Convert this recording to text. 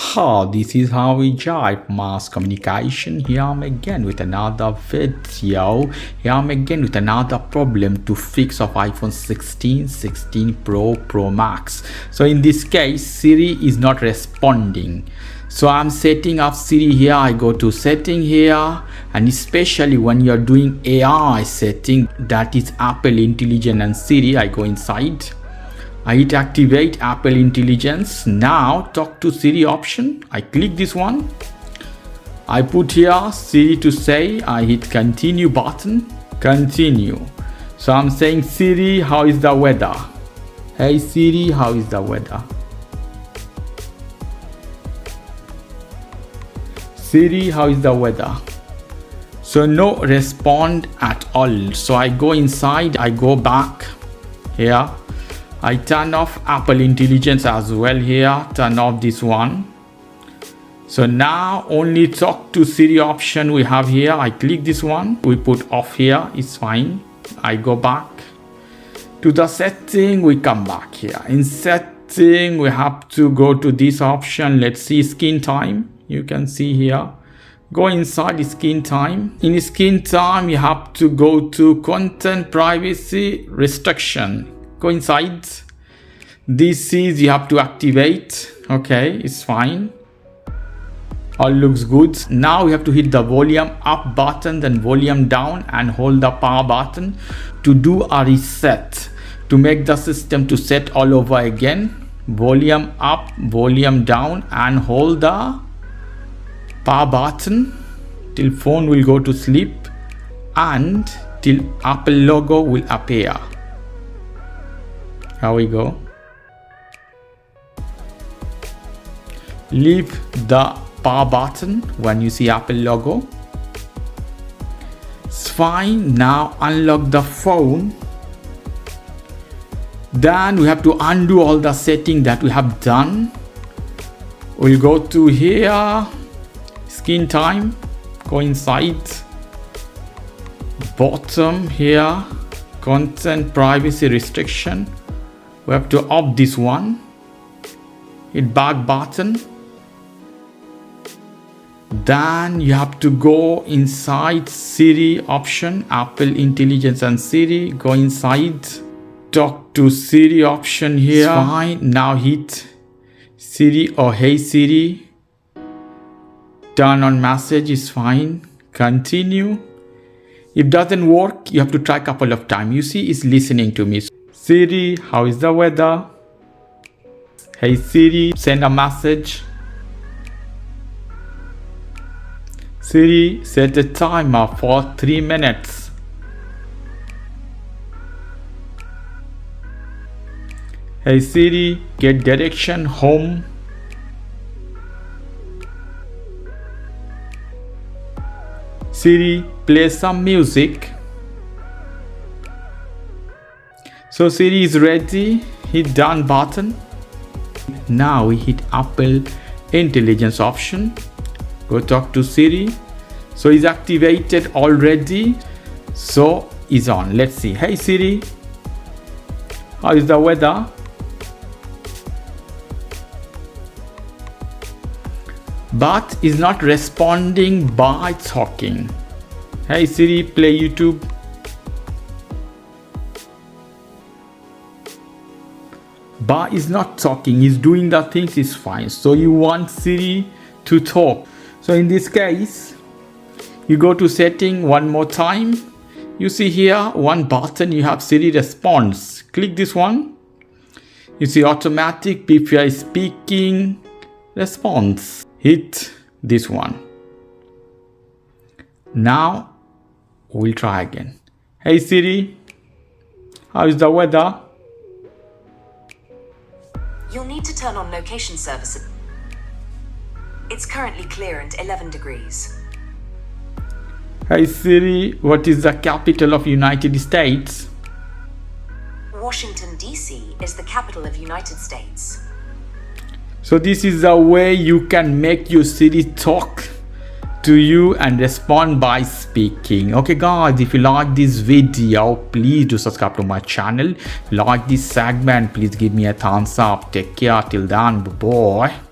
This is how we jive mass communication. Here I'm again with another video. Here I'm again with another problem to fix of iPhone 16, 16 Pro, Pro Max. So in this case, Siri is not responding. So I'm setting up Siri here. I go to setting here, and especially when you're doing AI setting, that is Apple Intelligence and Siri, I go inside. I hit activate Apple Intelligence. Now talk to Siri option. I click this one. I put here Siri to say. I hit continue button. Continue. So I'm saying, Siri, how is the weather? Hey Siri, how is the weather? Siri, how is the weather? So no respond at all. So I go inside. I go back here. I turn off Apple Intelligence as well here, turn off this one. So now only talk to Siri option we have here. I click this one, we put off here, it's fine. I go back to the setting, we come back here. In setting, we have to go to this option. Let's see screen time. You can see here. Go inside screen time. In screen time, you have to go to content privacy restriction. Go inside. This is you have to activate. Okay, it's fine. All looks good. Now we have to hit the volume up button, then volume down, and hold the power button to do a reset, to make the system to set all over again. Volume up, volume down, and hold the power button till phone will go to sleep and till Apple logo will appear. Here we go. Leave the power button when you see Apple logo. It's fine. Now unlock the phone. Then we have to undo all the setting that we have done. We'll go to here, screen time, go inside, bottom here, content privacy restriction. We have to off this one, hit back button. Then you have to go inside Siri option, Apple Intelligence and Siri. Go inside, talk to Siri option here. It's fine. Now hit Siri or Hey Siri. Turn on message is fine. Continue. If doesn't work, you have to try a couple of times. You see, it's listening to me. Siri, how is the weather? Hey Siri, send a message. Siri, set a timer for 3 minutes. Hey Siri, get direction home. Siri, play some music. So Siri is ready. Hit done button. Now we hit Apple Intelligence option. Go talk to Siri. So it's activated already. So it's on. Let's see. Hey Siri, how is the weather? But is not responding by talking. Hey Siri, play YouTube. But is not talking, is doing the things, is fine. So you want Siri to talk. So in this case, you go to setting one more time. You see here one button, you have Siri response. Click this one. You see automatic PPI speaking response. Hit this one. Now we'll try again. Hey Siri, how is the weather? You'll need to turn on location services. It's currently clear and 11 degrees. Hey Siri, what is the capital of United States? Washington, D.C. is the capital of United States. So this is the way you can make your Siri talk to you and respond by speaking. Okay guys, if you like this video, please do subscribe to my channel. Like this segment, please give me a thumbs up. Take care till then, bye bye.